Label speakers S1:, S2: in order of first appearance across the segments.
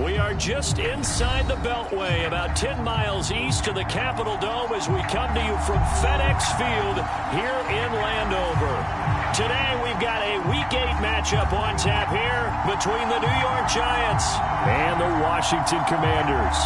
S1: We are just inside the Beltway, about 10 miles east of the Capitol Dome as we come to you from FedEx Field here in Landover. Today we've got a Week 8 matchup on tap here between the New York Giants and the Washington Commanders.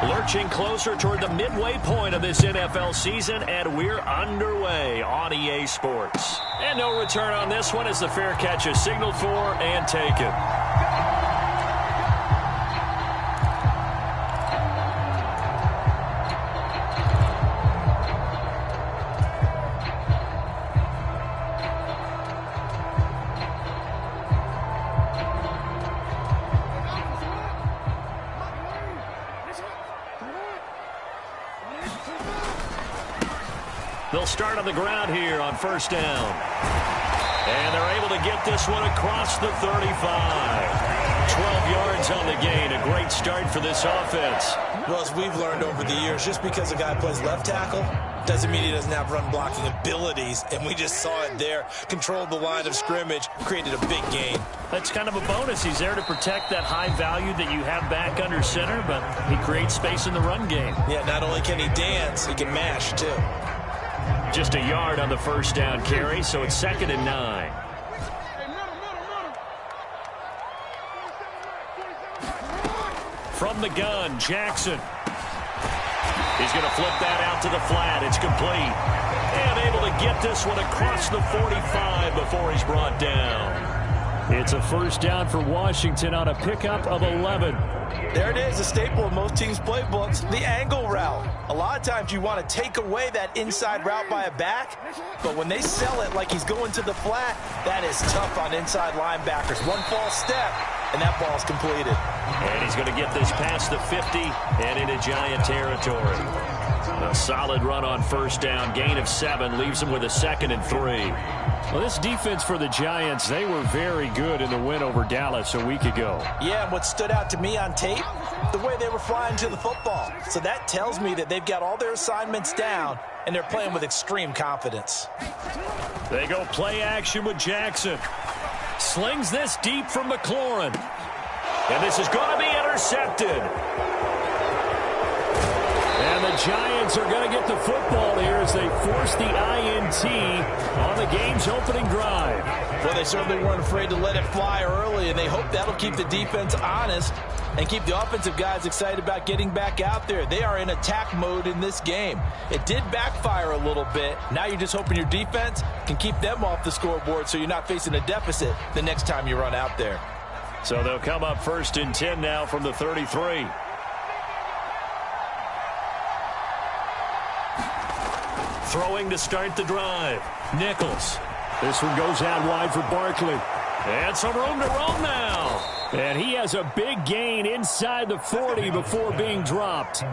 S1: Lurching closer toward the midway point of this NFL season, and we're underway on EA Sports. And no return on this one as the fair catch is signaled for and taken. They'll start on the ground here on first down. And they're able to get this one across the 35. 12 yards on the gain. A great start for this offense.
S2: Well, as we've learned over the years, just because a guy plays left tackle doesn't mean he doesn't have run blocking abilities. And we just saw it there. Controlled the line of scrimmage, created a big gain.
S1: That's kind of a bonus. He's there to protect that high value that you have back under center, but he creates space in the run game.
S2: Yeah, not only can he dance, he can mash too.
S1: Just a yard on the first down carry, so it's 2nd and 9. From the gun, Jackson. He's going to flip that out to the flat. It's complete. And able to get this one across the 45 before he's brought down. It's a first down for Washington on a pickup of 11.
S2: There it is, a staple of most teams' playbooks, the angle route. A lot of times you want to take away that inside route by a back, but when they sell it like he's going to the flat, that is tough on inside linebackers. One false step, and that ball's completed.
S1: And he's going to get this past the 50 and into Giant territory. A solid run on first down. Gain of 7 leaves him with a 2nd and 3. Well, this defense for the Giants, they were very good in the win over Dallas a week ago.
S2: Yeah, and what stood out to me on tape, the way they were flying to the football. So that tells me that they've got all their assignments down, and they're playing with extreme confidence.
S1: They go play action with Jackson. Slings this deep from McLaurin. And this is going to be intercepted. And the Giants are going to get the football here as they force the INT on the game's opening drive.
S2: Well, they certainly weren't afraid to let it fly early, and they hope that'll keep the defense honest and keep the offensive guys excited about getting back out there. They are in attack mode in this game. It did backfire a little bit. Now you're just hoping your defense can keep them off the scoreboard so you're not facing a deficit the next time you run out there.
S1: So they'll come up 1st and 10 now from the 33. Throwing to start the drive. Nichols. This one goes out wide for Barkley. And some room to roam now. And he has a big gain inside the 40 before being dropped.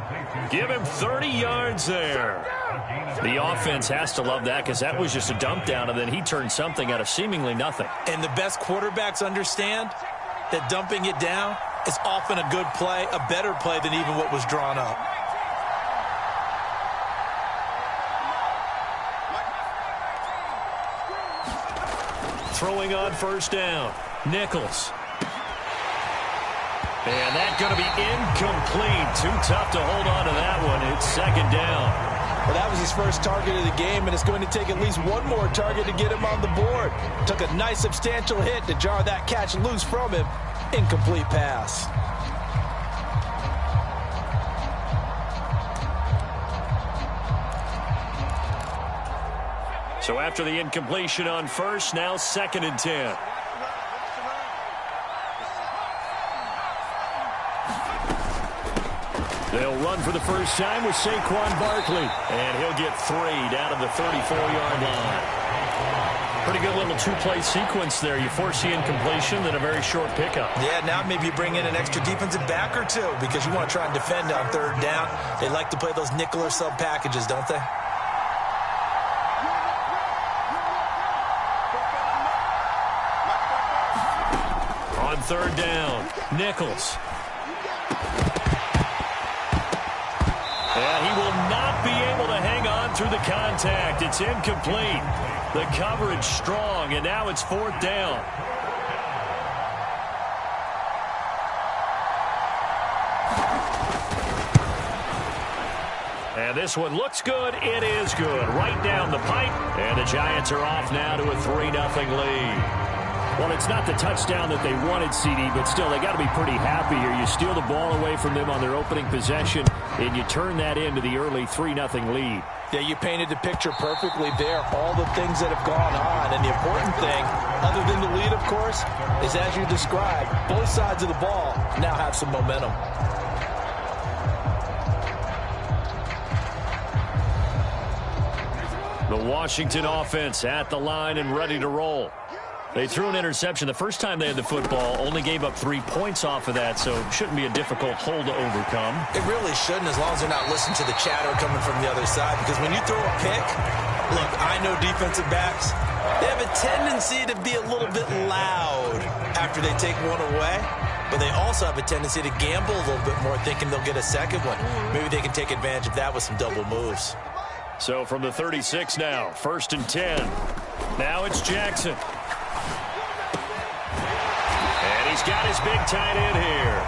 S1: Give him 30 yards there. The offense has to love that because that was just a dump down, and then he turned something out of seemingly nothing.
S2: And the best quarterbacks understand that dumping it down is often a good play, a better play than even what was drawn up.
S1: Throwing on first down. Nichols. And that's going to be incomplete. Too tough to hold on to that one. It's 2nd down.
S2: Well, that was his first target of the game, and it's going to take at least one more target to get him on the board. Took a nice substantial hit to jar that catch loose from him. Incomplete pass.
S1: So after the incompletion on first, now 2nd and 10. They'll run for the first time with Saquon Barkley. And he'll get 3 down to the 34-yard line. Pretty good little two-play sequence there. You force the incompletion, then a very short pickup.
S2: Yeah, now maybe you bring in an extra defensive back or two because you want to try and defend on 3rd down. They like to play those nickel or sub packages, don't they?
S1: On 3rd down, Nichols. And he will not be able to hang on through the the contact. It's incomplete. The coverage strong, and now it's 4th down. And this one looks good. It is good. Right down the pipe. And the Giants are off now to a 3-0 lead. Well, it's not the touchdown that they wanted, CD, but still, they got to be pretty happy here. You steal the ball away from them on their opening possession, and you turn that into the early 3-0 lead.
S2: Yeah, you painted the picture perfectly there. All the things that have gone on. And the important thing, other than the lead, of course, is as you described, both sides of the ball now have some momentum.
S1: The Washington offense at the line and ready to roll. They threw an interception the first time they had the football, only gave up 3 points off of that, so it shouldn't be a difficult hole to overcome.
S2: It really shouldn't, as long as they're not listening to the chatter coming from the other side, because when you throw a pick, look, I know defensive backs, they have a tendency to be a little bit loud after they take one away, but they also have a tendency to gamble a little bit more, thinking they'll get a second one. Maybe they can take advantage of that with some double moves.
S1: So from the 36 now, 1st and 10. Now it's Jackson. And he's got his big tight end here.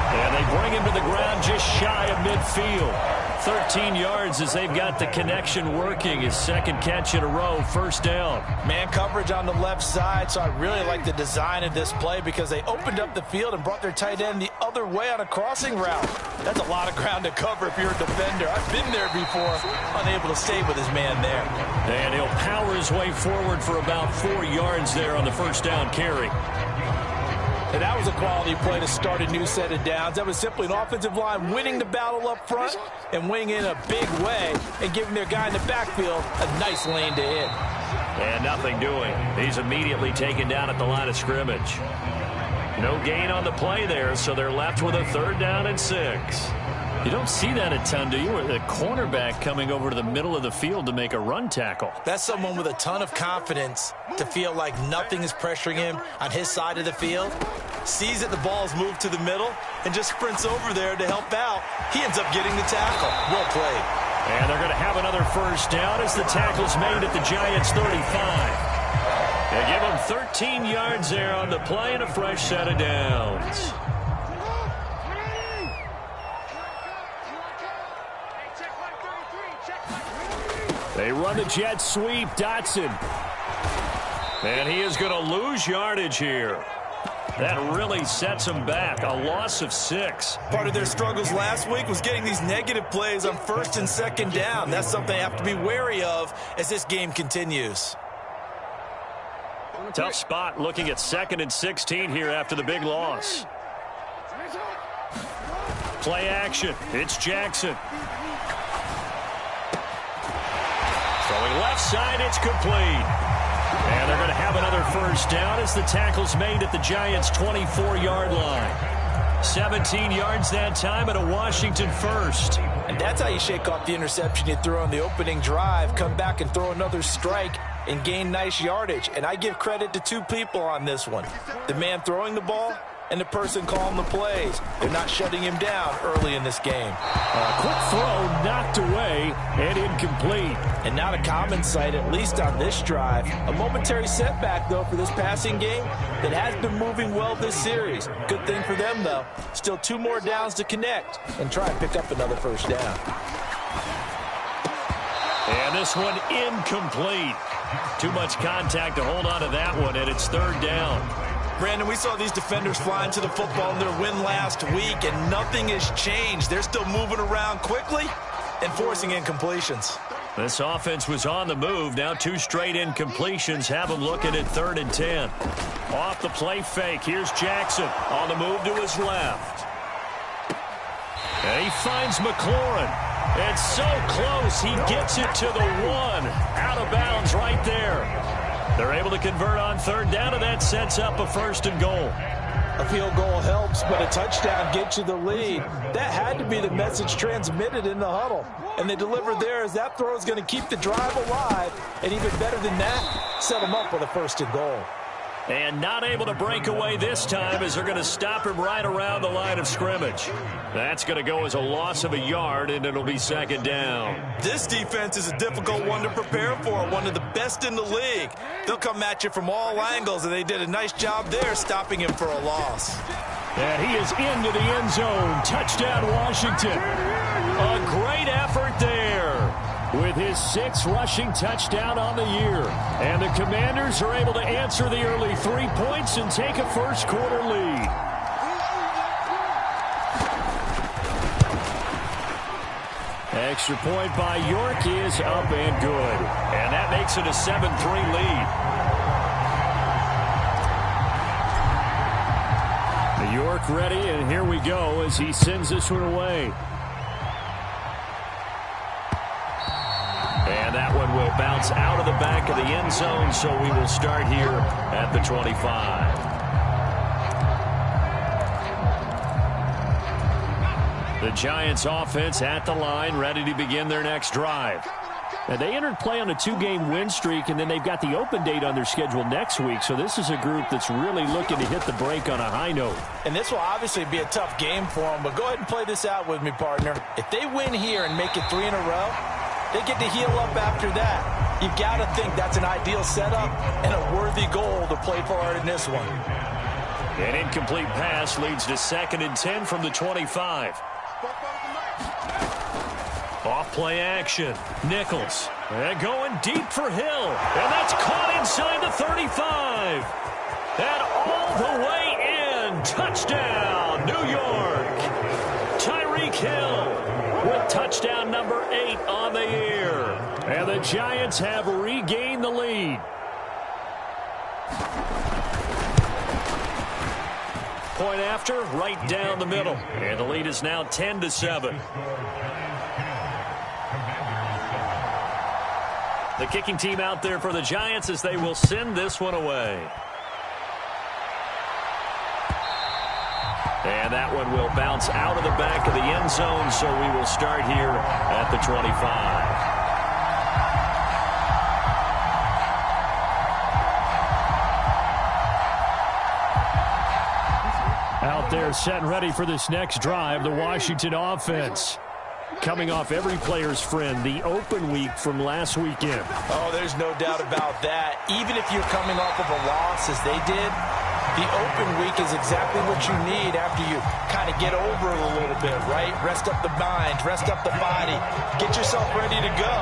S1: And they bring him to the ground just shy of midfield. 13 yards as they've got the connection working. His second catch in a row, 1st down.
S2: Man coverage on the left side, so I really like the design of this play because they opened up the field and brought their tight end the other way on a crossing route. That's a lot of ground to cover if you're a defender. I've been there before, unable to stay with his man there.
S1: And he'll power his way forward for about 4 yards there on the 1st down carry.
S2: And that was a quality play to start a new set of downs. That was simply an offensive line winning the battle up front and winning in a big way and giving their guy in the backfield a nice lane to hit.
S1: And nothing doing. He's immediately taken down at the line of scrimmage. No gain on the play there, so they're left with a 3rd down and 6. You don't see that a ton, do you? A cornerback coming over to the middle of the field to make a run tackle.
S2: That's someone with a ton of confidence to feel like nothing is pressuring him on his side of the field. Sees that the ball is moved to the middle and just sprints over there to help out. He ends up getting the tackle. Well played.
S1: And they're going to have another 1st down as the tackle's made at the Giants' 35. They give them 13 yards there on the play and a fresh set of downs. They run the jet sweep. Dotson. And he is going to lose yardage here. That really sets them back. A loss of 6.
S2: Part of their struggles last week was getting these negative plays on 1st and 2nd down. That's something they have to be wary of as this game continues.
S1: Tough spot looking at 2nd and 16 here after the big loss. Play action. It's Jackson. Throwing left side, it's complete. And they're going to have another 1st down as the tackle's made at the Giants' 24-yard line. 17 yards that time and a Washington 1st.
S2: And that's how you shake off the interception you threw on the opening drive, come back and throw another strike and gain nice yardage. And I give credit to 2 people on this one. The man throwing the ball and the person calling the plays. They're not shutting him down early in this game.
S1: A quick throw knocked away and incomplete.
S2: And not a common sight, at least on this drive. A momentary setback, though, for this passing game that has been moving well this series. Good thing for them, though. Still 2 more downs to connect and try and pick up another 1st down.
S1: And this one incomplete. Too much contact to hold on to that one, and it's 3rd down.
S2: Brandon, we saw these defenders flying to the football in their win last week, and nothing has changed. They're still moving around quickly and forcing incompletions.
S1: This offense was on the move. Now 2 straight incompletions have them looking at 3rd and 10. Off the play fake. Here's Jackson on the move to his left. And he finds McLaurin. It's so close. He gets it to the 1. Out of bounds right there. They're able to convert on 3rd down, and that sets up a 1st and goal.
S2: A field goal helps, but a touchdown gets you the lead. That had to be the message transmitted in the huddle. And they delivered there as that throw is going to keep the drive alive. And even better than that, set them up with a 1st and goal.
S1: And not able to break away this time as they're going to stop him right around the line of scrimmage. That's going to go as a loss of a yard, and it'll be second down.
S2: This defense is a difficult one to prepare for, one of the best in the league. They'll come at you from all angles, and they did a nice job there stopping him for a loss.
S1: And he is into the end zone. Touchdown, Washington. A great effort there with his 6th rushing touchdown on the year. And the Commanders are able to answer the early 3 points and take a first-quarter lead. Extra point by York is up and good. And that makes it a 7-3 lead. York ready, and here we go as he sends this one away. And that one will bounce out of the back of the end zone, so we will start here at the 25. The Giants offense at the line, ready to begin their next drive. Now, they entered play on a 2-game win streak, and then they've got the open date on their schedule next week. So this is a group that's really looking to hit the break on a high note. And this will obviously be a tough game for them, but go ahead and play this out with me, partner. If they win here and make it 3 in a row, they get to heal up after that. You've got to think that's an ideal setup and a worthy goal to play for in this one. An incomplete pass leads to 2nd and 10 from the 25. Off play action. Nichols. And going deep for Hill. And that's caught inside the 35. And all the way in. Touchdown, New York. Tyreek Hill with touchdown number 8 on the year. And the Giants have regained the lead. Point after, right down the middle. And the lead is now 10-7. The kicking team out there for the Giants as they will send this one away. And that one will bounce out of the back of the end zone, so we will start here at the 25. Out there set and ready for this next drive, the Washington offense. Coming off every player's friend, the open week from last weekend.
S2: Oh, there's no doubt about that. Even if you're coming off of a loss as they did, the open week is exactly what you need after you kind of get over it a little bit, right? Rest up the mind, rest up the body, get yourself ready to go.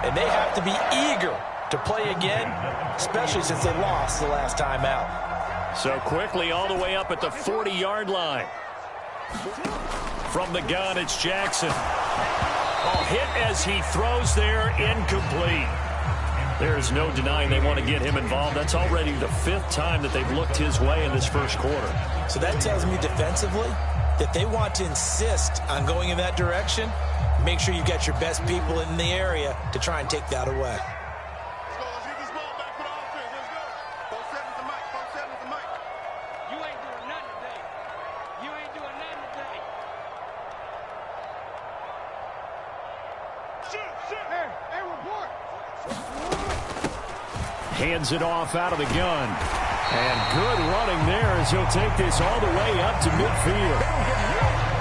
S2: And they have to be eager to play again, especially since they lost the last time out.
S1: So quickly all the way up at the 40-yard line. From the gun, it's Jackson. Oh, hit as he throws there, incomplete. There's no denying they want to get him involved. That's already the 5th time that they've looked his way in this first quarter.
S2: So that tells me defensively that they want to insist on going in that direction. Make sure you've got your best people in the area to try and take that away.
S1: Hands it off out of the gun. And good running there as he'll take this all the way up to midfield.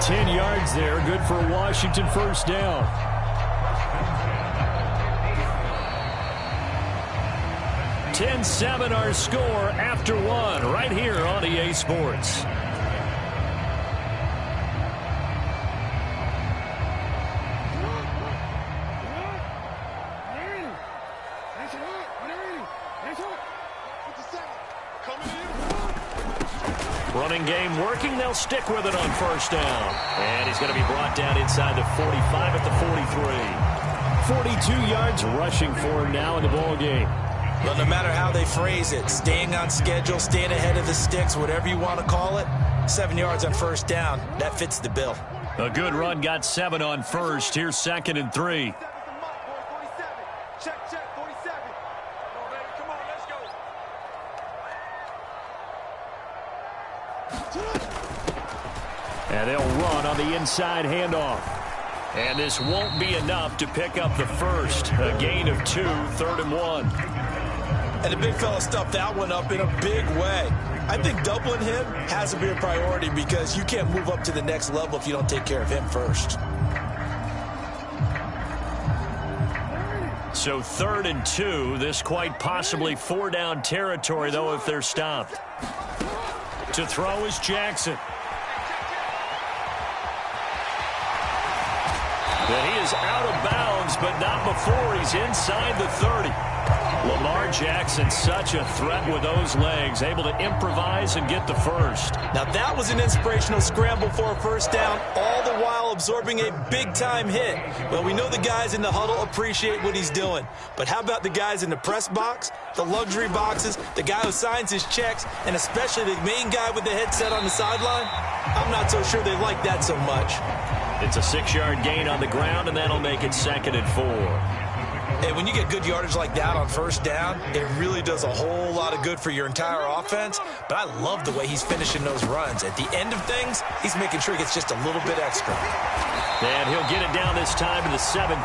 S1: 10 yards there, good for a Washington first down. (10-7) our score after 1 right here on EA Sports. Running game working. They'll stick with it on first down. And he's going to be brought down inside the 45 at the 43. 42 yards rushing for him now in the ball game.
S2: Well, no matter how they phrase it, staying on schedule, staying ahead of the sticks, whatever you want to call it, 7 yards on first down, that fits the bill.
S1: A good run got 7 on first. Here's 2nd and 3. And they'll run on the inside handoff. And this won't be enough to pick up the first. A gain of 2, 3rd and 1.
S2: And the big fella stuffed that one up in a big way. I think doubling him has to be a priority because you can't move up to the next level if you don't take care of him first.
S1: So 3rd and 2. This quite possibly 4-down territory, though, if they're stopped. To throw is Jackson. And he is out of bounds, but not before he's inside the 30. Lamar Jackson, such a threat with those legs, able to improvise and get the first.
S2: Now that was an inspirational scramble for a first down, all the while absorbing a big-time hit. Well, we know the guys in the huddle appreciate what he's doing. But how about the guys in the press box, the luxury boxes, the guy who signs his checks, and especially the main guy with the headset on the sideline? I'm not so sure they like that so much.
S1: It's a 6-yard gain on the ground, and that'll make it 2nd and 4.
S2: Hey, when you get good yardage like that on first down, it really does a whole lot of good for your entire offense. But I love the way he's finishing those runs. At the end of things, he's making sure he gets just a little bit extra.
S1: And he'll get it down this time to the 17.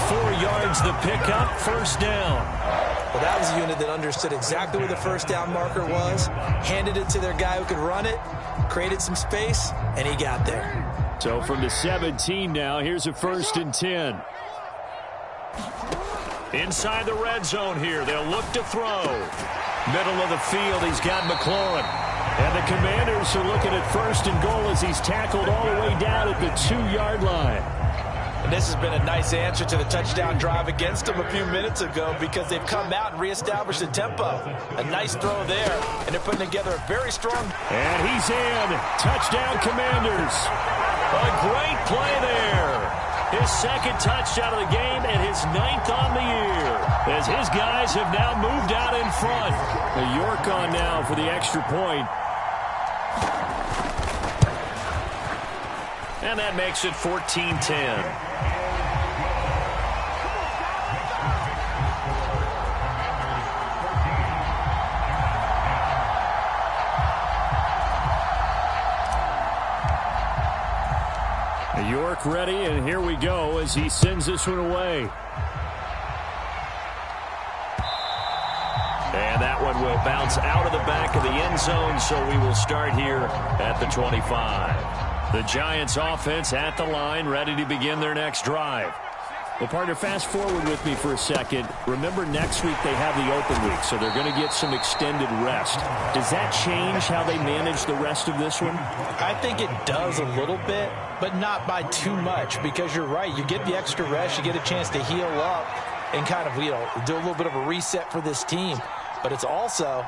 S1: 4 yards the pickup, first down.
S2: Well, that was a unit that understood exactly where the first down marker was, handed it to their guy who could run it, created some space, and he got there.
S1: So from the 17 now, here's a 1st and 10. Inside the red zone here, they'll look to throw. Middle of the field, he's got McLaurin. And the Commanders are looking at 1st and goal as he's tackled all the way down at the 2-yard line.
S2: And this has been a nice answer to the touchdown drive against them a few minutes ago because they've come out and reestablished the tempo. A nice throw there, and they're putting together a very strong...
S1: And he's in. Touchdown, Commanders. A great play there. His 2nd touchdown of the game and his 9th on the year. As his guys have now moved out in front. York on now for the extra point. And that makes it 14-10. York ready, and here we go as he sends this one away. And that one will bounce out of the back of the end zone, so we will start here at the 25. The Giants offense at the line, ready to begin their next drive. Well, partner, fast forward with me for a second. Remember, next week they have the open week, so they're going to get some extended rest. Does that change how they manage the rest of this one?
S2: I think it does a little bit, but not by too much, because you're right. You get the extra rest, you get a chance to heal up and kind of, do a little bit of a reset for this team. But it's also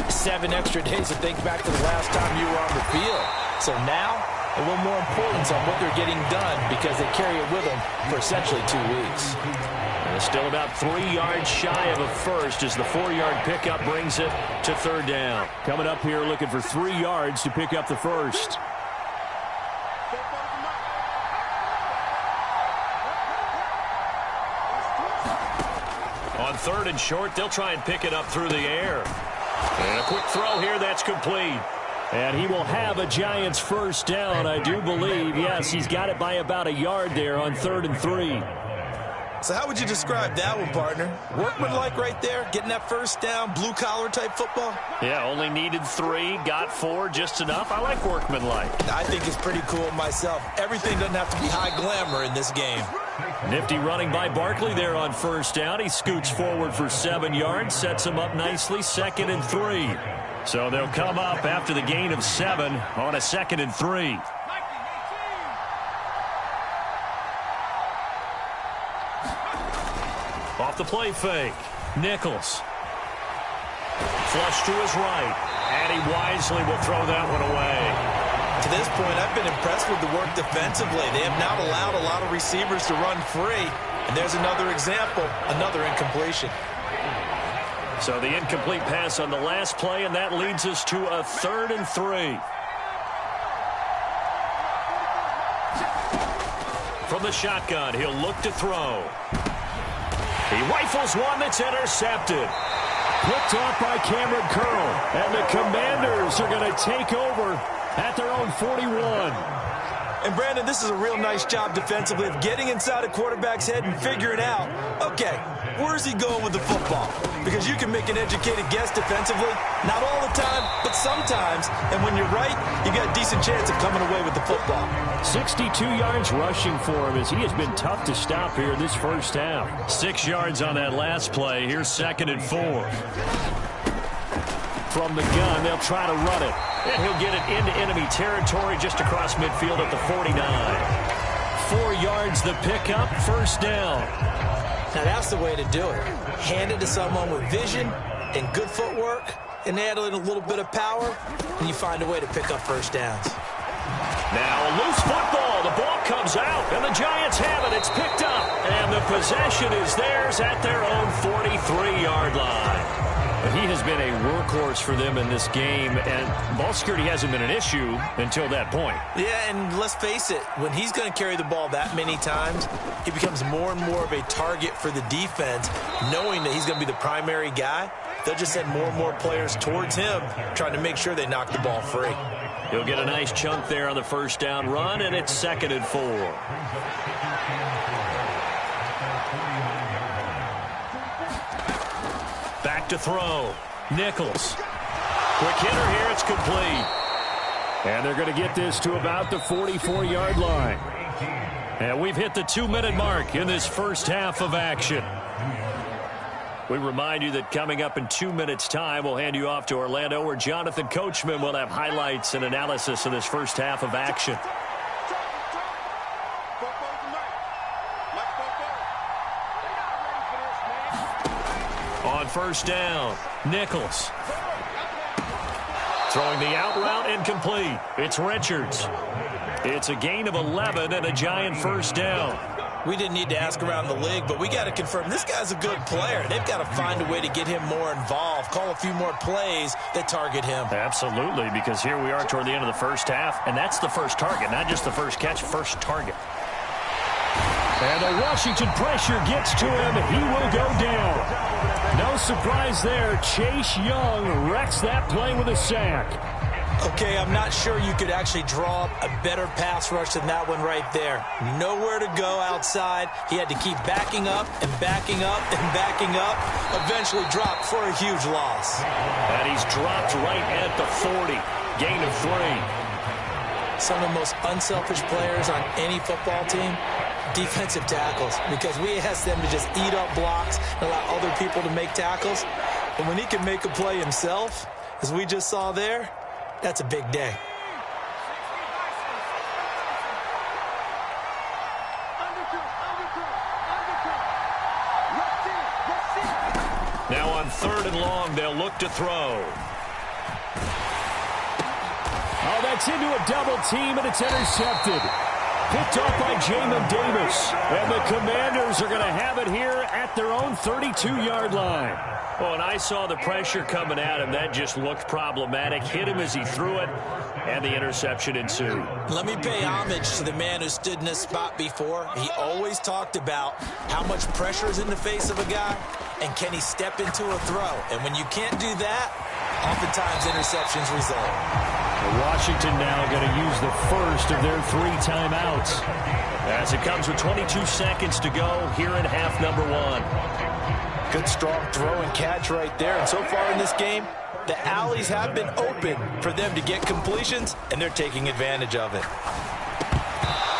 S2: 7 extra days to think back to the last time you were on the field. So now, a little more importance on what they're getting done because they carry it with them for essentially 2 weeks.
S1: And still about 3 yards shy of a first as the 4-yard pickup brings it to 3rd down. Coming up here looking for 3 yards to pick up the first. On 3rd and short, they'll try and pick it up through the air. And a quick throw here, that's complete. And he will have a Giants first down, I do believe. Yes, he's got it by about a yard there on 3rd and 3.
S2: So how would you describe that one, partner? Workmanlike right there, getting that first down, blue-collar type football?
S1: Yeah, only needed 3, got 4, just enough. I like workmanlike.
S2: I think it's pretty cool myself. Everything doesn't have to be high glamour in this game.
S1: Nifty running by Barkley there on first down. He scoots forward for 7 yards, sets him up nicely, 2nd and 3. So they'll come up after the gain of 7 on a 2nd and 3. Off the play fake. Nichols. Flush to his right. And he wisely will throw that one away.
S2: To this point, I've been impressed with the work defensively. They have not allowed a lot of receivers to run free. And there's another example, another incompletion.
S1: So the incomplete pass on the last play, and that leads us to a 3rd and 3. From the shotgun, he'll look to throw. He rifles one that's intercepted. Picked off by Cameron Curl. And the Commanders are going to take over at their own 41.
S2: And, Brandon, this is a real nice job defensively of getting inside a quarterback's head and figuring out, okay, Where's he going with the football? Because you can make an educated guess defensively. Not all the time, but sometimes. And when you're right, you got a decent chance of coming away with the football.
S1: 62 yards rushing for him as he has been tough to stop here in this first half. 6 yards on that last play. Here's 2nd and 4. From the gun, they'll try to run it. And he'll get it into enemy territory just across midfield at the 49. 4 yards the pickup, first down.
S2: Now that's the way to do it. Hand it to someone with vision and good footwork and add in a little bit of power, and you find a way to pick up first downs.
S1: Now a loose football. The ball comes out, and the Giants have it. It's picked up, and the possession is theirs at their own 43-yard line. He has been a workhorse for them in this game, and ball security hasn't been an issue until that point.
S2: Yeah, and let's face it, when he's going to carry the ball that many times, he becomes more and more of a target for the defense, knowing that he's going to be the primary guy. They'll just send more and more players towards him, trying to make sure they knock the ball free.
S1: He'll get a nice chunk there on the first down run, and it's 2nd and 4. Back to throw. Nichols. Quick hitter here. It's complete. And they're going to get this to about the 44-yard line. And we've hit the 2-minute mark in this first half of action. We remind you that coming up in 2 minutes' time, we'll hand you off to Orlando, where Jonathan Coachman will have highlights and analysis of this first half of action. On first down, Nichols. Throwing the out route, incomplete. It's Richards. It's a gain of 11 and a Giant first down.
S2: We didn't need to ask around the league, but we got to confirm this guy's a good player. They've got to find a way to get him more involved, call a few more plays that target him.
S1: Absolutely, because here we are toward the end of the first half, and that's the first target, not just the first catch, first target. And the Washington pressure gets to him. He will go down. No surprise there. Chase Young wrecks that play with a sack.
S2: Okay, I'm not sure you could actually draw up a better pass rush than that one right there. Nowhere to go outside. He had to keep backing up and backing up and backing up. Eventually dropped for a huge loss.
S1: And he's dropped right at the 40. Gain of 3.
S2: Some of the most unselfish players on any football team, defensive tackles, because we ask them to just eat up blocks and allow other people to make tackles. And when he can make a play himself, as we just saw there, that's a big day.
S1: Now on 3rd and long, they'll look to throw. Oh, that's into a double team, and it's intercepted. Picked off by Jamin Davis. And the Commanders are going to have it here at their own 32-yard line. Oh, and I saw the pressure coming at him. That just looked problematic. Hit him as he threw it, and the interception ensued.
S2: Let me pay homage to the man who stood in this spot before. He always talked about how much pressure is in the face of a guy, and can he step into a throw. And when you can't do that, oftentimes interceptions result.
S1: Washington now going to use the first of their 3 timeouts, as it comes with 22 seconds to go here in half number 1.
S2: Good strong throw and catch right there. And so far in this game, the alleys have been open for them to get completions, and they're taking advantage of it.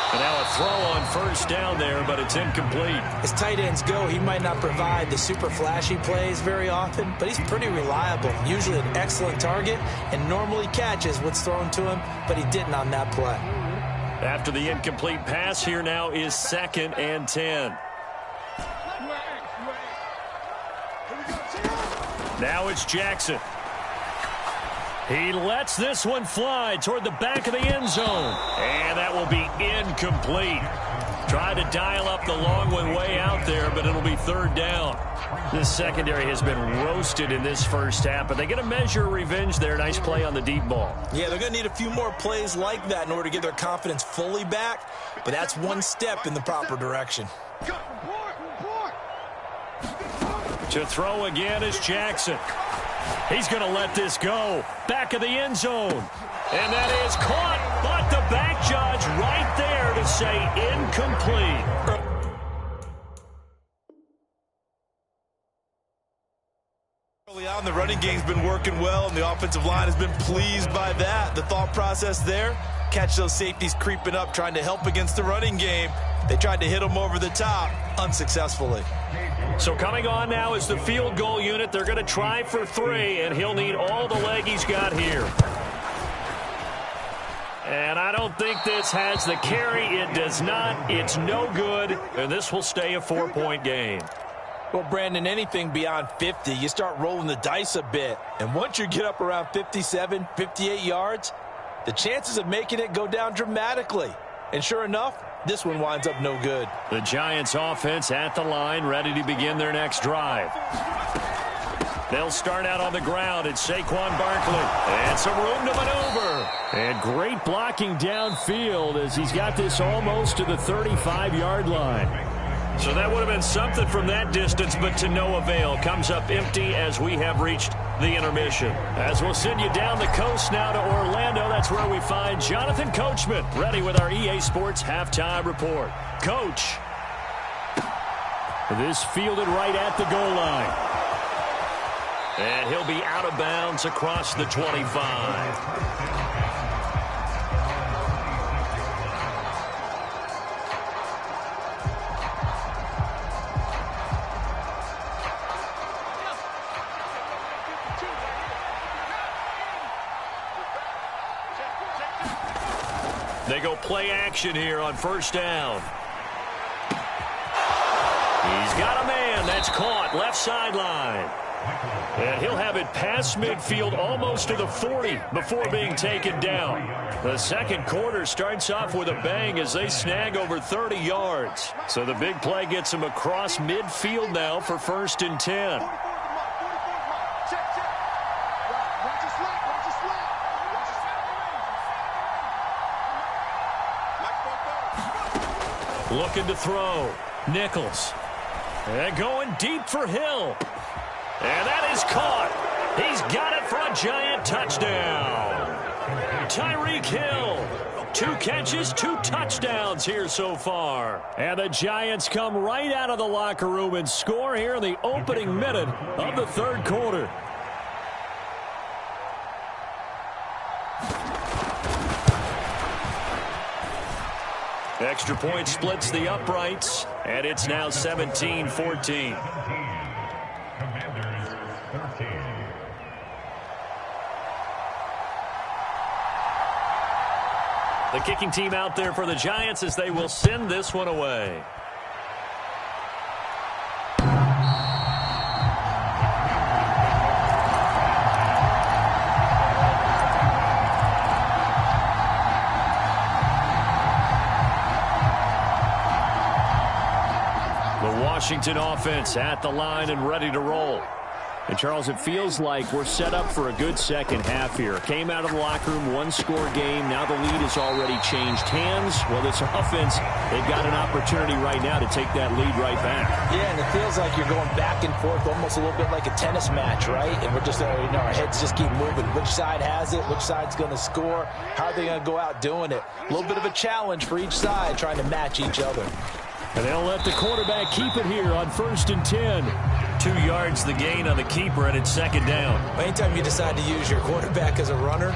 S1: And now a throw on first down there, but it's incomplete.
S2: As tight ends go, he might not provide the super flashy plays very often, but he's pretty reliable. Usually an excellent target, and normally catches what's thrown to him, but he didn't on that play.
S1: After the incomplete pass, here now is 2nd and 10. Now it's Jackson. He lets this one fly toward the back of the end zone. And that will be incomplete. Tried to dial up the long one way out there, but it'll be 3rd down. This secondary has been roasted in this first half, but they get a measure of revenge there. Nice play on the deep ball. Yeah, they're going to need a few more plays like that in order to get their confidence fully back, but that's one step in the proper direction. To throw again is Jackson. He's going to let this go. Back of the end zone. And that is caught, but the back judge right there to say incomplete.
S2: down. The running game's been working well, and the offensive line has been pleased by that. The thought process there, catch those safeties creeping up, trying to help against the running game. They tried to hit them over the top, unsuccessfully.
S1: So coming on now is the field goal unit. They're going to try for 3, and he'll need all the leg he's got here. And I don't think this has the carry. It does not. It's no good, and this will stay a 4-point game.
S2: Well, Brandon, anything beyond 50, you start rolling the dice a bit. And once you get up around 57, 58 yards, the chances of making it go down dramatically. And sure enough, this one winds up no good.
S1: The Giants offense at the line, ready to begin their next drive. They'll start out on the ground. It's Saquon Barkley. And some room to maneuver. And great blocking downfield as he's got this almost to the 35-yard line. So that would have been something from that distance, but to no avail. Comes up empty as we have reached the intermission. As we'll send you down the coast now to Orlando, that's where we find Jonathan Coachman, ready with our EA Sports Halftime Report. Coach, this fielded right at the goal line. And he'll be out of bounds across the 25. They go play action here on first down. He's got a man. That's caught left sideline. And he'll have it past midfield almost to the 40 before being taken down. The second quarter starts off with a bang as they snag over 30 yards. So the big play gets them across midfield now for 1st and 10. Looking to throw. Nichols. And going deep for Hill. And that is caught. He's got it for a Giant touchdown. Tyreek Hill. 2 catches, 2 touchdowns here so far. And the Giants come right out of the locker room and score here in the opening minute of the 3rd quarter. Extra point splits the uprights, and it's now 17-14. The kicking team out there for the Giants as they will send this one away. Washington offense at the line and ready to roll. And, Charles, it feels like we're set up for a good second half here. Came out of the locker room, 1-score game. Now the lead has already changed hands. Well, this offense, they've got an opportunity right now to take that lead right back.
S2: Yeah, and it feels like you're going back and forth almost a little bit like a tennis match, right? And we're just, our heads just keep moving. Which side has it? Which side's going to score? How are they going to go out doing it? A little bit of a challenge for each side trying to match each other.
S1: And they'll let the quarterback keep it here on 1st and 10. 2 yards the gain on the keeper, and it's 2nd down.
S2: Anytime you decide to use your quarterback as a runner,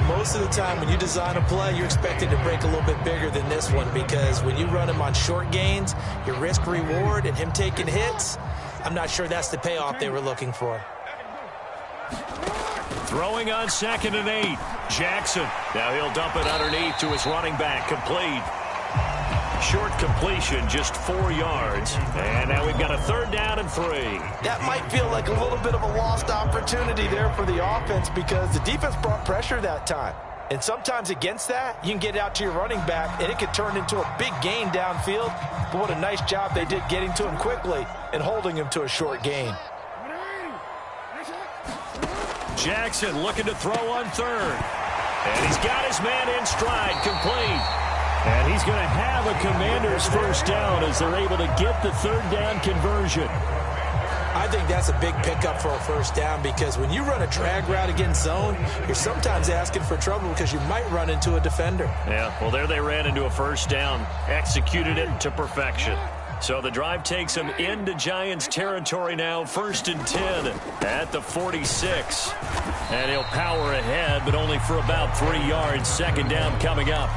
S2: most of the time when you design a play, you're expected to break a little bit bigger than this one, because when you run him on short gains, your risk-reward and him taking hits, I'm not sure that's the payoff they were looking for.
S1: Throwing on 2nd and 8. Jackson. Now he'll dump it underneath to his running back. Complete. Short completion, just 4 yards. And now we've got a 3rd down and 3.
S2: That might feel like a little bit of a lost opportunity there for the offense, because the defense brought pressure that time. And sometimes against that, you can get out to your running back, and it could turn into a big gain downfield. But what a nice job they did getting to him quickly and holding him to a short gain.
S1: Jackson looking to throw on 3rd. And he's got his man in stride, complete. And he's going to have a Commanders 1st down as they're able to get the 3rd down conversion.
S2: I think that's a big pickup for a 1st down, because when you run a drag route against zone, you're sometimes asking for trouble because you might run into a defender.
S1: Yeah, well, there they ran into a 1st down, executed it to perfection. So the drive takes them into Giants territory now, 1st and 10 at the 46. And he'll power ahead, but only for about 3 yards. 2nd down coming up.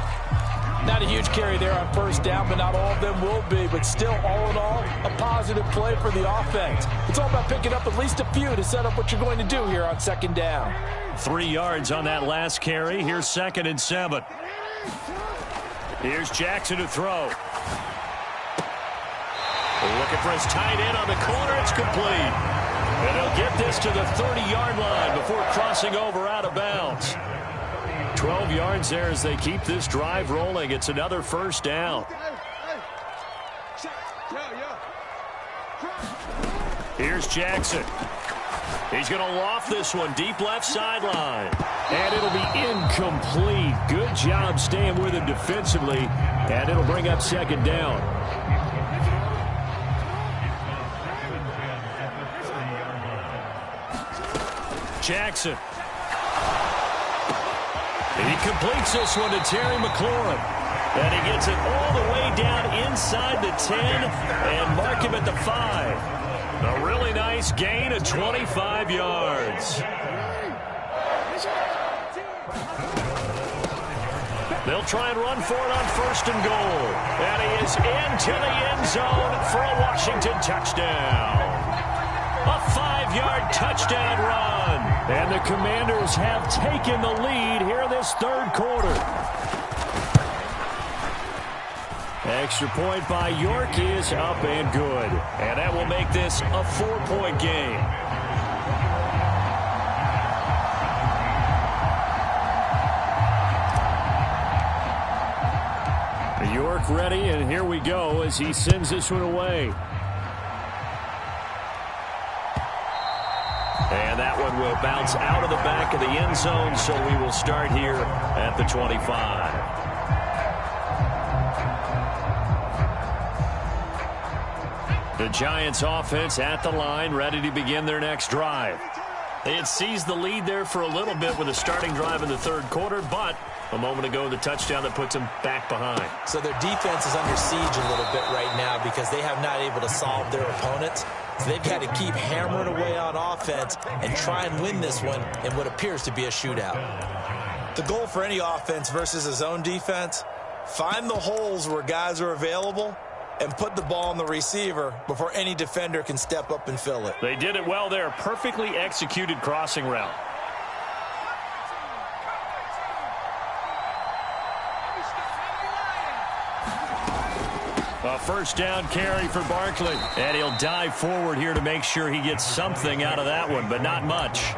S2: Not a huge carry there on 1st down, but not all of them will be. But still, all in all, a positive play for the offense. It's all about picking up at least a few to set up what you're going to do here on 2nd down.
S1: 3 yards on that last carry. Here's 2nd and 7. Here's Jackson to throw. Looking for his tight end on the corner. It's complete. And he'll get this to the 30-yard line before crossing over out of bounds. 12 yards there as they keep this drive rolling. It's another 1st down. Here's Jackson. He's going to loft this one deep left sideline. And it'll be incomplete. Good job staying with him defensively. And it'll bring up 2nd down. Jackson. He completes this one to Terry McLaurin. And he gets it all the way down inside the 10 and mark him at the 5. A really nice gain of 25 yards. They'll try and run for it on 1st and goal. And he is into the end zone for a Washington touchdown. A 5-yard touchdown run. And the Commanders have taken the lead here in this 3rd quarter. Extra point by York is up and good. And that will make this a 4-point game. York ready, and here we go as he sends this one away. And that one will bounce out of the back of the end zone, so we will start here at the 25. The Giants offense at the line, ready to begin their next drive. They had seized the lead there for a little bit with a starting drive in the 3rd quarter, but a moment ago, the touchdown that puts them back behind.
S2: So their defense is under siege a little bit right now because they have not able to solve their opponents. So they've got to keep hammering away on offense and try and win this one in what appears to be a shootout. The goal for any offense versus a zone defense, find the holes where guys are available and put the ball on the receiver before any defender can step up and fill it.
S1: They did it well there. Perfectly executed crossing route. A 1st down carry for Barkley. And he'll dive forward here to make sure he gets something out of that one, but not much.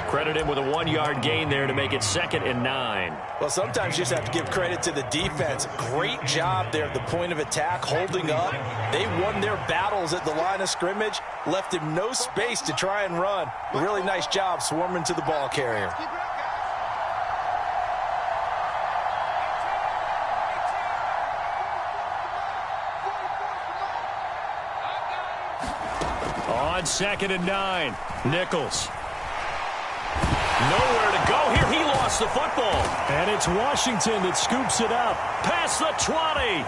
S1: Credit him with a 1-yard gain there to make it 2nd and 9.
S2: Well, sometimes you just have to give credit to the defense. Great job there at the point of attack, holding up. They won their battles at the line of scrimmage, left him no space to try and run. A really nice job swarming to the ball carrier.
S1: On 2nd and 9, Nichols. Nowhere to go here. He lost the football. And it's Washington that scoops it up. Past the 20.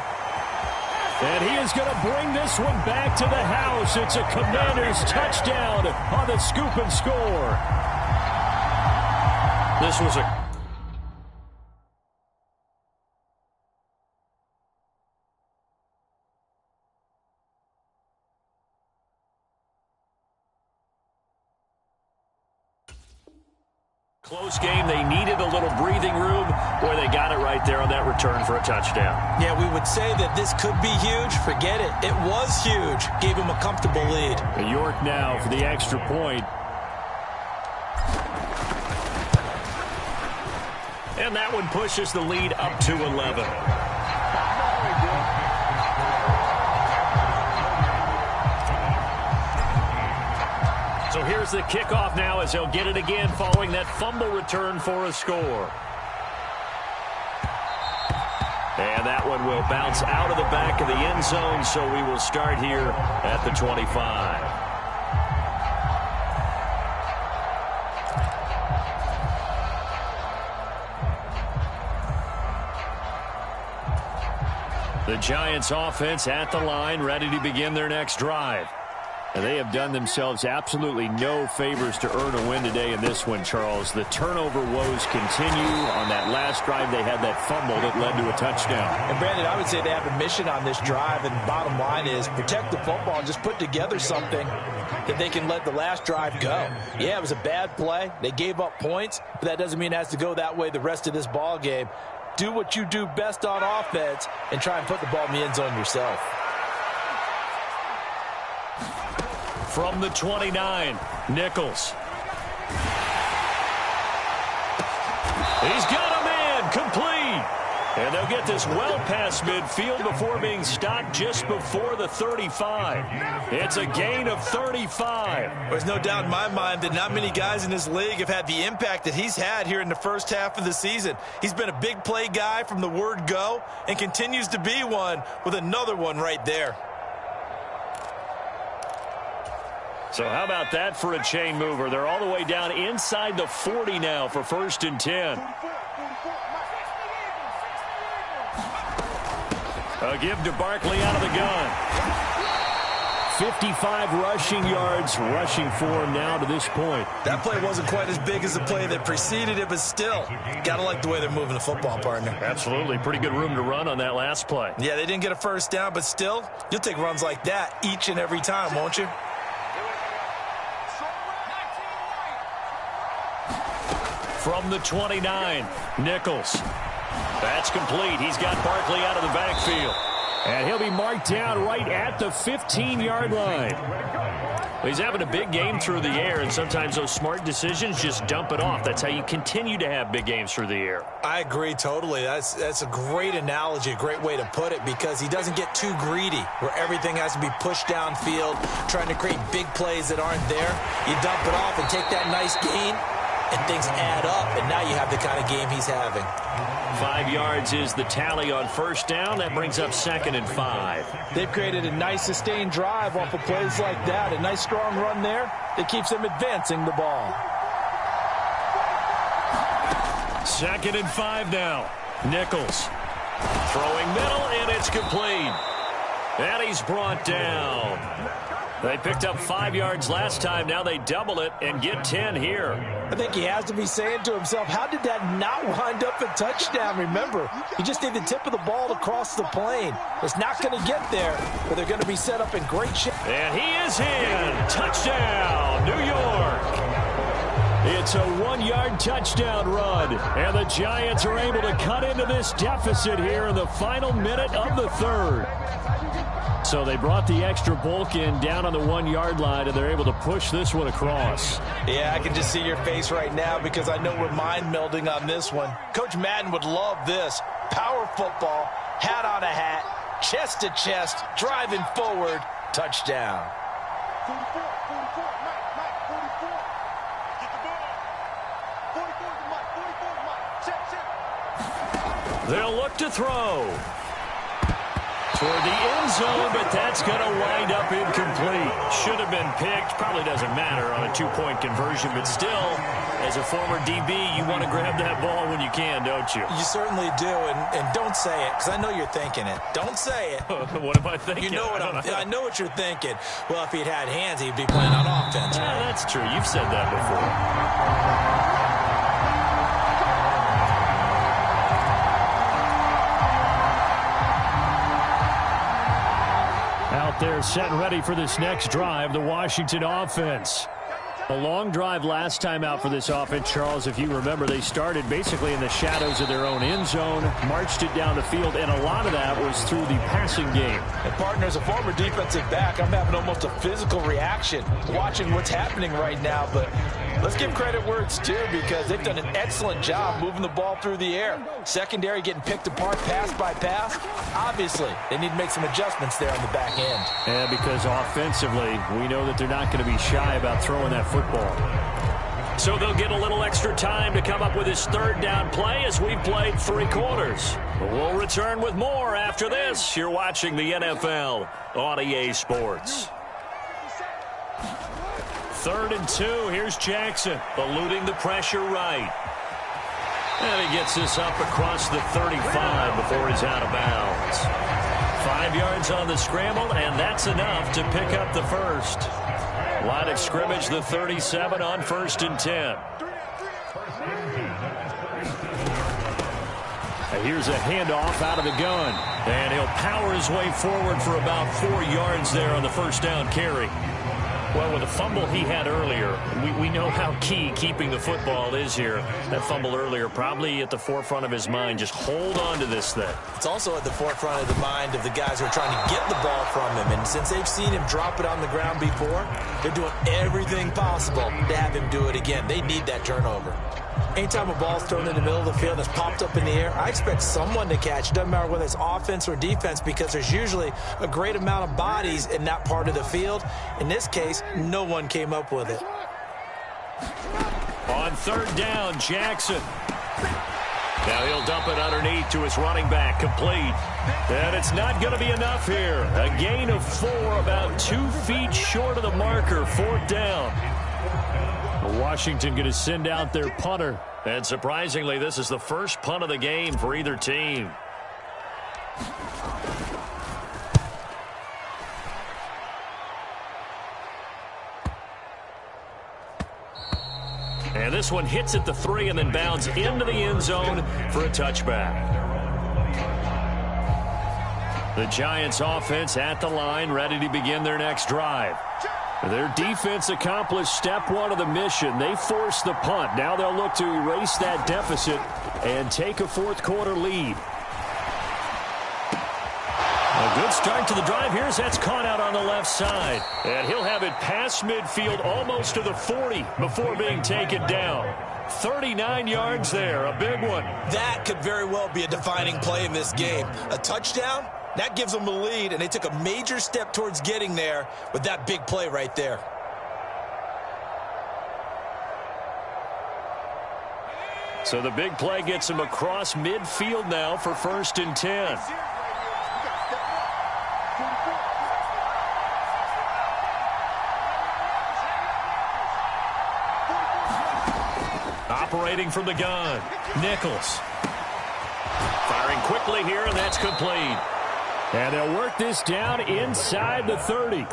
S1: And he is going to bring this one back to the house. It's a Commanders touchdown on the scoop and score. This was a close game. They needed a little breathing room where they got it right there on that return for a touchdown.
S2: Yeah, we would say that this could be huge. Forget it. It was huge. Gave him a comfortable lead.
S1: York now for the extra point. And that one pushes the lead up to 11. So here's the kickoff now as they'll get it again following that fumble return for a score. And that one will bounce out of the back of the end zone, so we will start here at the 25. The Giants offense at the line, ready to begin their next drive. And they have done themselves absolutely no favors to earn a win today in this one, Charles. The turnover woes continue. On that last drive, they had that fumble that led to a touchdown.
S2: And, Brandon, I would say they have a mission on this drive, and the bottom line is protect the football and just put together something that they can let the last drive go. Yeah, it was a bad play. They gave up points, but that doesn't mean it has to go that way the rest of this ball game. Do what you do best on offense and try and put the ball in the end zone yourself.
S1: From the 29, Nichols. He's got a man, complete. And they'll get this well past midfield before being stopped just before the 35. It's a gain of 35.
S2: There's no doubt in my mind that not many guys in this league have had the impact that he's had here in the first half of the season. He's been a big play guy from the word go and continues to be one with another one right there.
S1: So how about that for a chain mover? They're all the way down inside the 40 now for 1st and 10. A give to Barkley out of the gun. 55 rushing yards rushing for him now to this point.
S2: That play wasn't quite as big as the play that preceded it, but still, got to like the way they're moving the football, partner.
S1: Absolutely. Pretty good room to run on that last play.
S2: Yeah, they didn't get a first down, but still, you'll take runs like that each and every time, won't you?
S1: From the 29, Nichols. That's complete. He's got Barkley out of the backfield. And he'll be marked down right at the 15-yard line. He's having a big game through the air, and sometimes those smart decisions just dump it off. That's how you continue to have big games through the air.
S2: I agree totally. That's a great analogy, a great way to put it, because he doesn't get too greedy where everything has to be pushed downfield, trying to create big plays that aren't there. You dump it off and take that nice gain, and things add up, and now you have the kind of game he's having.
S1: 5 yards is the tally on first down. That brings up 2nd and 5.
S2: They've created a nice sustained drive off of plays like that. A nice strong run there that keeps them advancing the ball.
S1: 2nd and 5 now. Nichols throwing middle, and it's complete. And he's brought down. They picked up 5 yards last time. Now they double it and get 10 here.
S2: I think he has to be saying to himself, how did that not wind up a touchdown? Remember, he just did the tip of the ball to cross the plane. It's not going to get there, but they're going to be set up in great shape.
S1: And he is in. Touchdown, New York. It's a 1-yard touchdown run. And the Giants are able to cut into this deficit here in the final minute of the 3rd. So they brought the extra bulk in down on the 1-yard line, and they're able to push this one across.
S2: Yeah, I can just see your face right now because I know we're mind melding on this one. Coach Madden would love this. Power football, hat on a hat, chest to chest, driving forward, touchdown. 44, Mike, 44. Get the ball. 44 Mike,
S1: They'll look to throw. Toward the end zone, but that's going to wind up incomplete. Should have been picked. Probably doesn't matter on a 2-point conversion, but still, as a former DB, you want to grab that ball when you can, don't you?
S2: You certainly do, and don't say it, because I know you're thinking it. Don't say it.
S1: What am I thinking?
S2: You know what I know what you're thinking. Well, if he'd had hands, he'd be playing on offense.
S1: Yeah, that's true. You've said that before. They're set and ready for this next drive, the Washington offense. A long drive last time out for this offense, Charles. If you remember, they started basically in the shadows of their own end zone, marched it down the field, and a lot of that was through the passing game.
S2: And, partner, as a former defensive back, I'm having almost a physical reaction watching what's happening right now. But let's give credit where it's due, because they've done an excellent job moving the ball through the air. Secondary getting picked apart pass by pass. Obviously, they need to make some adjustments there on the back end.
S1: Yeah, because offensively, we know that they're not going to be shy about throwing that football. So they'll get a little extra time to come up with his 3rd down play as we've played 3 quarters. We'll return with more after this. You're watching the NFL on EA Sports. 3rd and 2. Here's Jackson, eluding the pressure right. And he gets this up across the 35 before he's out of bounds. 5 yards on the scramble, and that's enough to pick up the first. Line of scrimmage, the 37 on 1st and 10. Here's a handoff out of the gun. And he'll power his way forward for about 4 yards there on the first down carry. Well, with the fumble he had earlier, we know how key keeping the football is here. That fumble earlier probably at the forefront of his mind. Just hold on to this thing.
S2: It's also at the forefront of the mind of the guys who are trying to get the ball from him. And since they've seen him drop it on the ground before, they're doing everything possible to have him do it again. They need that turnover. Anytime a ball's thrown in the middle of the field that's popped up in the air, I expect someone to catch. It doesn't matter whether it's offense or defense, because there's usually a great amount of bodies in that part of the field. In this case, no one came up with it.
S1: On 3rd down, Jackson. Now he'll dump it underneath to his running back, complete. And it's not going to be enough here. A gain of 4, about 2 feet short of the marker, 4th down. Washington going to send out their punter. And surprisingly, this is the first punt of the game for either team. And this one hits at the 3 and then bounds into the end zone for a touchback. The Giants offense at the line, ready to begin their next drive. Their defense accomplished step 1 of the mission. They forced the punt. Now they'll look to erase that deficit and take a 4th quarter lead. A good start to the drive. Here's that's caught out on the left side. And he'll have it past midfield almost to the 40 before being taken down. 39 yards there, a big one.
S2: That could very well be a defining play in this game. A touchdown? That gives them the lead, and they took a major step towards getting there with that big play right there.
S1: So the big play gets him across midfield now for 1st and 10. Operating from the gun, Nichols. Firing quickly here, and that's complete. And they'll work this down inside the 30.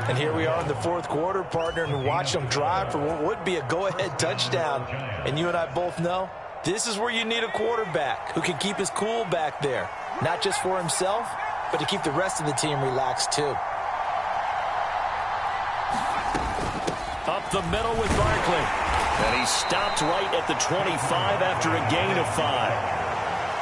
S2: And here we are in the 4th quarter, partner, and watch them drive for what would be a go-ahead touchdown. And you and I both know this is where you need a quarterback who can keep his cool back there, not just for himself, but to keep the rest of the team relaxed too.
S1: Up the middle with Barkley. And he stopped right at the 25 after a gain of 5.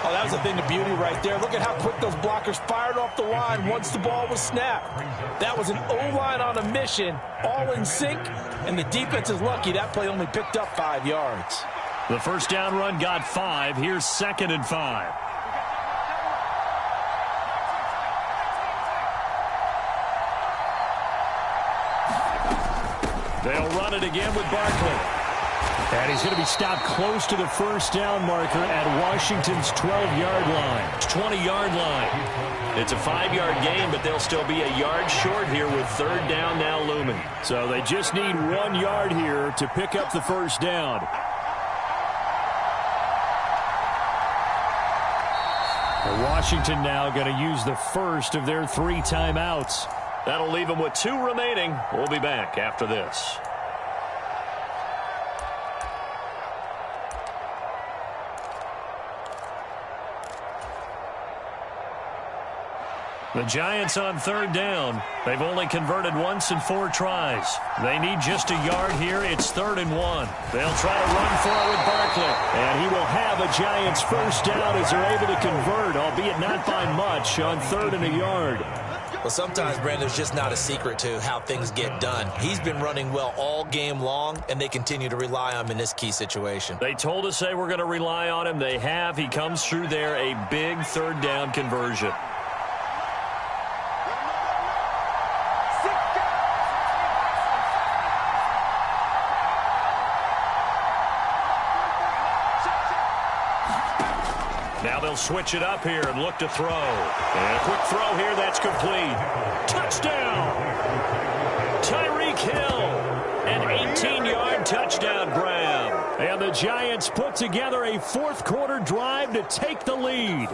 S2: Oh, that was a thing of beauty right there. Look at how quick those blockers fired off the line once the ball was snapped. That was an O-line on a mission, all in sync, and the defense is lucky that play only picked up 5 yards.
S1: The first down run got 5. Here's 2nd and 5. They'll run it again with Barkley. And he's going to be stopped close to the first down marker at Washington's 12-yard line. 20-yard line. It's a 5-yard gain, but they'll still be a yard short here with 3rd down now looming. So they just need 1 yard here to pick up the first down. And Washington now going to use the first of their 3 timeouts. That'll leave them with 2 remaining. We'll be back after this. The Giants on 3rd down. They've only converted once in 4 tries. They need just a yard here. It's 3rd and 1. They'll try to run for it with Barkley. And he will have a Giants first down as they're able to convert, albeit not by much, on 3rd and a yard.
S2: Well, sometimes, Brandon, there's just not a secret to how things get done. He's been running well all game long, and they continue to rely on him in this key situation.
S1: They told us they were going to rely on him. They have. He comes through there, a big 3rd down conversion. Now they'll switch it up here and look to throw. And a quick throw here, that's complete. Touchdown! Tyreek Hill, an 18-yard touchdown grab. And the Giants put together a 4th quarter drive to take the lead.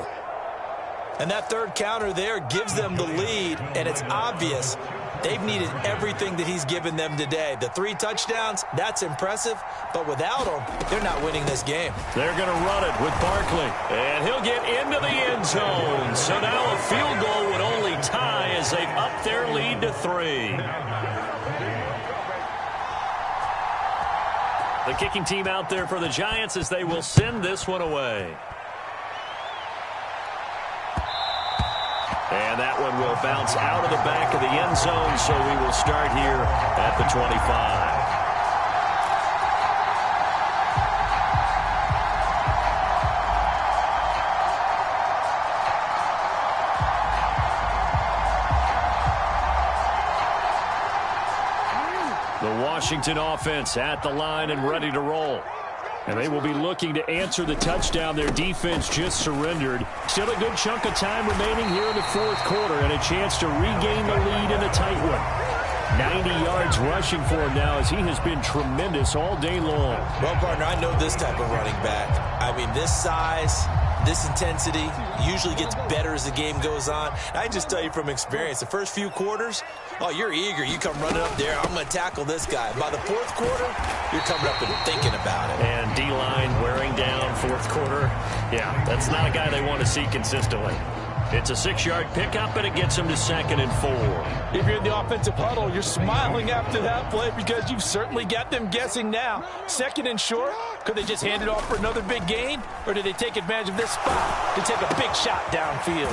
S2: And that third counter there gives them the lead, and it's obvious they've needed everything that he's given them today. The 3 touchdowns, that's impressive, but without him, they're not winning this game.
S1: They're going to run it with Barkley, and he'll get into the end zone. So now a field goal would only tie as they've upped their lead to 3. The kicking team out there for the Giants as they will send this one away. And that one will bounce out of the back of the end zone, so we will start here at the 25. The Washington offense at the line and ready to roll. And they will be looking to answer the touchdown their defense just surrendered. Still a good chunk of time remaining here in the fourth quarter and a chance to regain the lead in a tight one. 90 yards rushing for him now as he has been tremendous all day long.
S2: Well, partner, I know this type of running back. I mean, this size, this intensity usually gets better as the game goes on. I just tell you from experience, the first few quarters, oh, you're eager. You come running up there, I'm going to tackle this guy. By the fourth quarter, you're coming up and thinking about it.
S1: And D-line wearing down fourth quarter. Yeah, that's not a guy they want to see consistently. It's a 6-yard pickup, and it gets them to 2nd and 4.
S2: If you're in the offensive huddle, you're smiling after that play because you've certainly got them guessing now. 2nd and short, could they just hand it off for another big gain? Or did they take advantage of this spot to take a big shot downfield?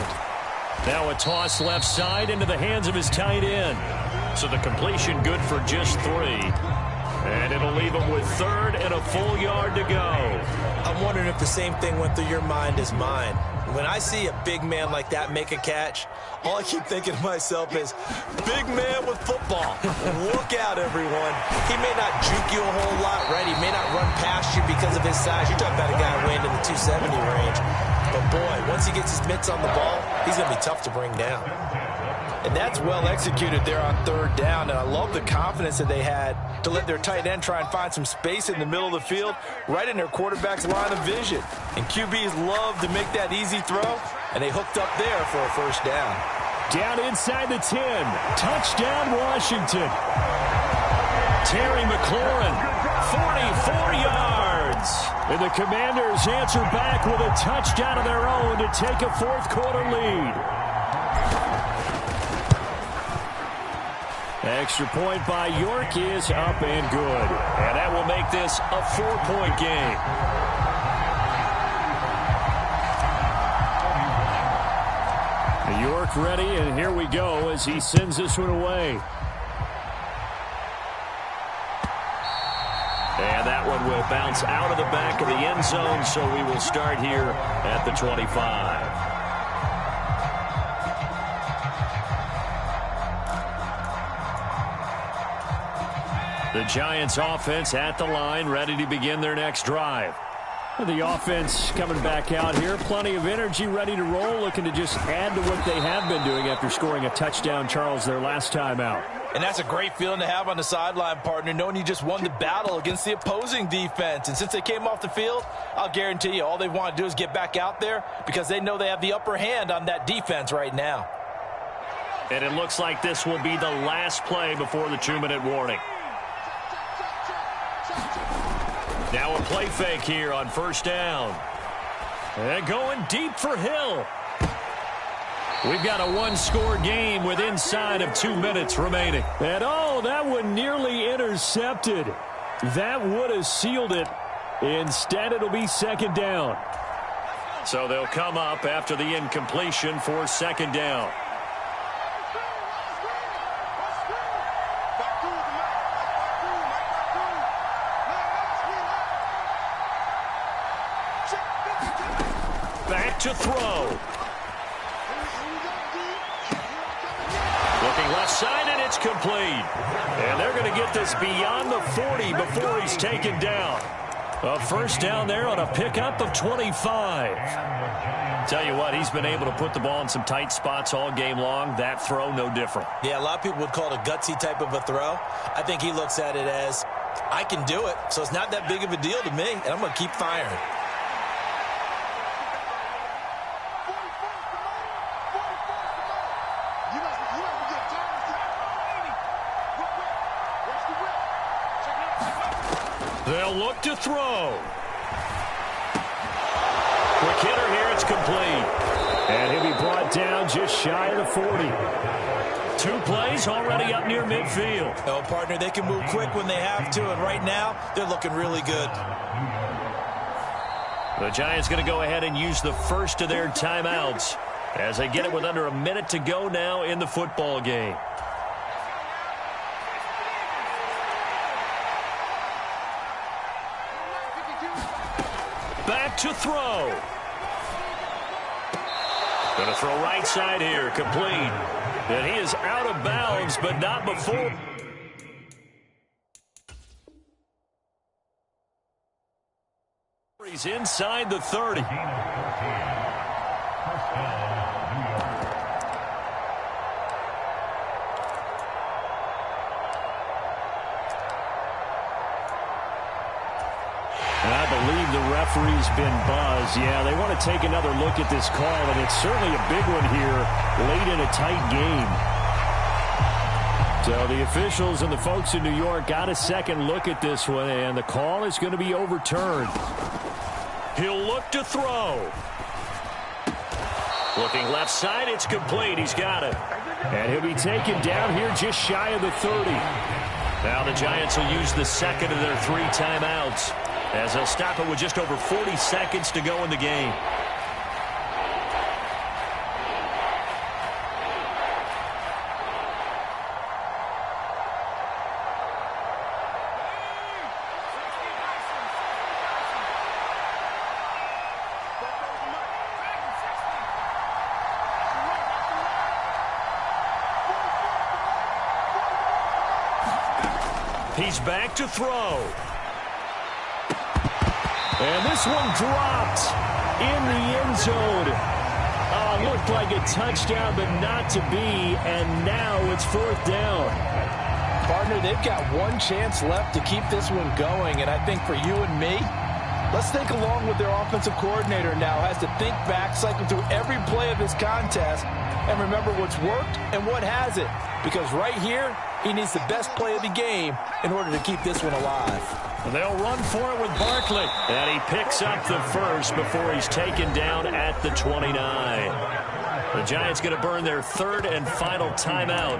S1: Now a toss left side into the hands of his tight end. So the completion good for just 3. And it'll leave him with 3rd and a full yard to go.
S2: I'm wondering if the same thing went through your mind as mine. When I see a big man like that make a catch, all I keep thinking to myself is, big man with football. Look out, everyone. He may not juke you a whole lot, right? He may not run past you because of his size. You're talking about a guy weighing in the 270 range. But, boy, once he gets his mitts on the ball, he's going to be tough to bring down. And that's well executed there on 3rd down. And I love the confidence that they had to let their tight end try and find some space in the middle of the field, right in their quarterback's line of vision. And QBs love to make that easy throw, and they hooked up there for a 1st down.
S1: Down inside the 10. Touchdown, Washington. Terry McLaurin, 44 yards. And the Commanders answer back with a touchdown of their own to take a fourth quarter lead. Extra point by York is up and good. And that will make this a 4-point game. York ready, and here we go as he sends this one away. And that one will bounce out of the back of the end zone, so we will start here at the 25. The Giants offense at the line, ready to begin their next drive. The offense coming back out here. Plenty of energy, ready to roll, looking to just add to what they have been doing after scoring a touchdown, Charles, their last time out.
S2: And that's a great feeling to have on the sideline, partner, knowing you just won the battle against the opposing defense. And since they came off the field, I'll guarantee you all they want to do is get back out there because they know they have the upper hand on that defense right now.
S1: And it looks like this will be the last play before the 2-minute warning. Now a play fake here on 1st down. And going deep for Hill. We've got a 1-score game with inside of 2 minutes remaining. And oh, that one nearly intercepted. That would have sealed it. Instead, it'll be 2nd down. So they'll come up after the incompletion for 2nd down. Back to throw. Looking left side, and it's complete. And they're going to get this beyond the 40 before he's taken down. A 1st down there on a pickup of 25. Tell you what, he's been able to put the ball in some tight spots all game long. That throw, no different.
S2: Yeah, a lot of people would call it a gutsy type of a throw. I think he looks at it as, I can do it, so it's not that big of a deal to me, and I'm going to keep firing.
S1: They'll look to throw. Quick hitter here, it's complete. And he'll be brought down just shy of the 40. 2 plays already up near midfield.
S2: Oh, partner, they can move quick when they have to, and right now, they're looking really good.
S1: The Giants going to go ahead and use the first of their timeouts as they get it with under a minute to go now in the football game. Back to throw. Going to throw right side here, complete. And he is out of bounds, but not before. He's inside the 30. I believe the referee's been buzzed. Yeah, they want to take another look at this call, and it's certainly a big one here late in a tight game. So the officials and the folks in New York got a second look at this one, and the call is going to be overturned. He'll look to throw. Looking left side, it's complete. He's got it. And he'll be taken down here just shy of the 30. Now the Giants will use the second of their 3 timeouts, as they'll stop it with just over 40 seconds to go in the game. He's back to throw. And this one dropped in the end zone. Looked like a touchdown, but not to be. And now it's 4th down.
S2: Partner, they've got one chance left to keep this one going. And I think for you and me, let's think along with their offensive coordinator now. Has to think back, cycle through every play of this contest, and remember what's worked and what hasn't. Because right here, he needs the best play of the game in order to keep this one alive.
S1: They'll run for it with Barkley. And he picks up the first before he's taken down at the 29. The Giants going to burn their 3rd and final timeout,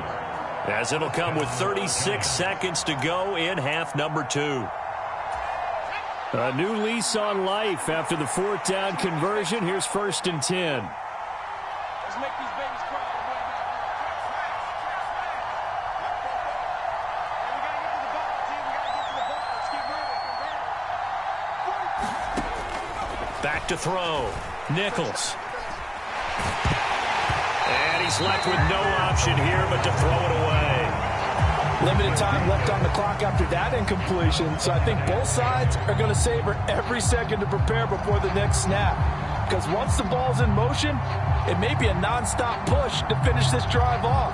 S1: as it'll come with 36 seconds to go in half number 2. A new lease on life after the 4th down conversion. Here's 1st and 10.
S3: Let's make these babies cry.
S1: Back to throw. Nichols. And he's left with no option here but to throw it away.
S2: Limited time left on the clock after that incompletion, so I think both sides are going to savor every second to prepare before the next snap. Because once the ball's in motion, it may be a nonstop push to finish this drive off.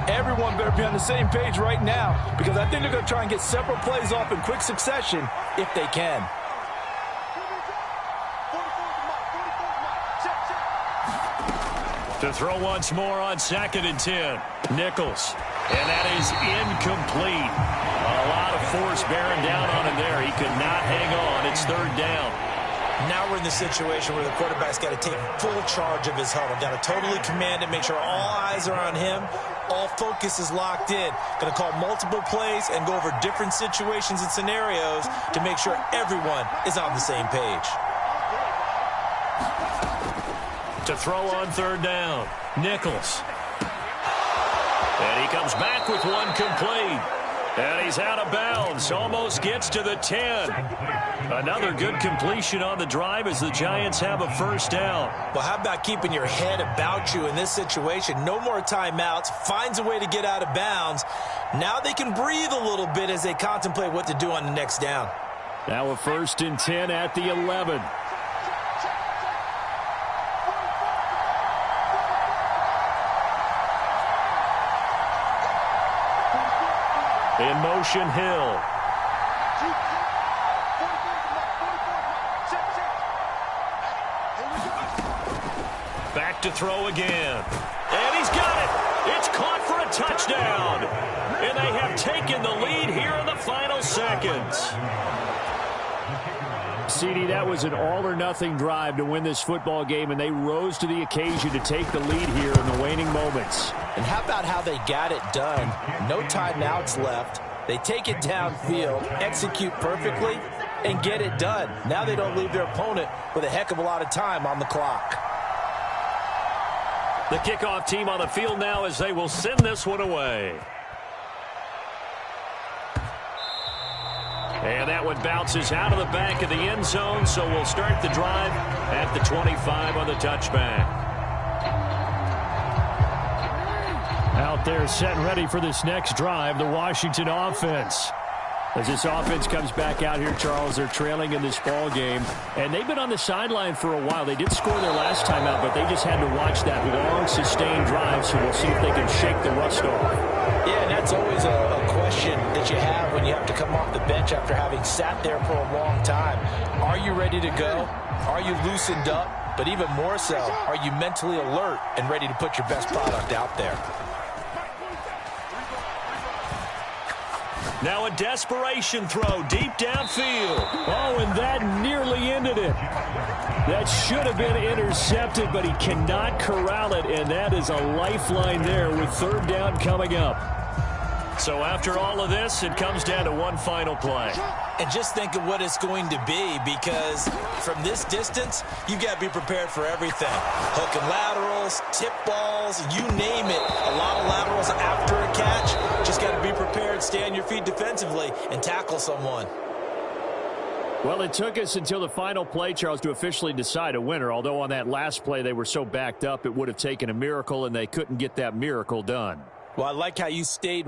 S2: Everyone better be on the same page right now, because I think they're going to try and get several plays off in quick succession if they can.
S1: To throw once more on 2nd and 10. Nichols. And that is incomplete. A lot of force bearing down on him there. He could not hang on. It's 3rd down.
S2: Now we're in the situation where the quarterback's got to take full charge of his huddle. Got to totally command it, make sure all eyes are on him. All focus is locked in. Going to call multiple plays and go over different situations and scenarios to make sure everyone is on the same page.
S1: To throw on 3rd down. Nichols. And he comes back with one complete. And he's out of bounds. Almost gets to the 10. Another good completion on the drive as the Giants have a 1st down.
S2: Well, how about keeping your head about you in this situation? No more timeouts. Finds a way to get out of bounds. Now they can breathe a little bit as they contemplate what to do on the next down.
S1: Now a 1st and 10 at the 11. In motion, Hill. Back to throw again. And he's got it. It's caught for a touchdown. And they have taken the lead here in the final seconds. CD, that was an all-or-nothing drive to win this football game, and they rose to the occasion to take the lead here in the waning moments.
S2: And how about how they got it done? No timeouts left. They take it downfield, execute perfectly, and get it done. Now they don't leave their opponent with a heck of a lot of time on the clock.
S1: The kickoff team on the field now as they will send this one away. And that one bounces out of the back of the end zone, so we'll start the drive at the 25 on the touchback. Out there set and ready for this next drive, the Washington offense. As this offense comes back out here, Charles, they're trailing in this ball game, and they've been on the sideline for a while. They did score their last time out, but they just had to watch that long, sustained drive, so we'll see if they can shake the rust off.
S2: Yeah, and that's always a question that you have when you have to come off the bench after having sat there for a long time. Are you ready to go? Are you loosened up? But even more so, are you mentally alert and ready to put your best product out there?
S1: Now a desperation throw deep downfield. Oh, and that nearly ended it. That should have been intercepted, but he cannot corral it, and that is a lifeline there with third down coming up. So after all of this, it comes down to one final play.
S2: And just think of what it's going to be, because from this distance, you've got to be prepared for everything. Hook and laterals, tip balls, you name it. A lot of laterals after a catch. Just got to be prepared, stay on your feet defensively, and tackle someone.
S1: Well, it took us until the final play, Charles, to officially decide a winner. Although on that last play they were so backed up, it would have taken a miracle, and they couldn't get that miracle done.
S2: Well, I like how you stayed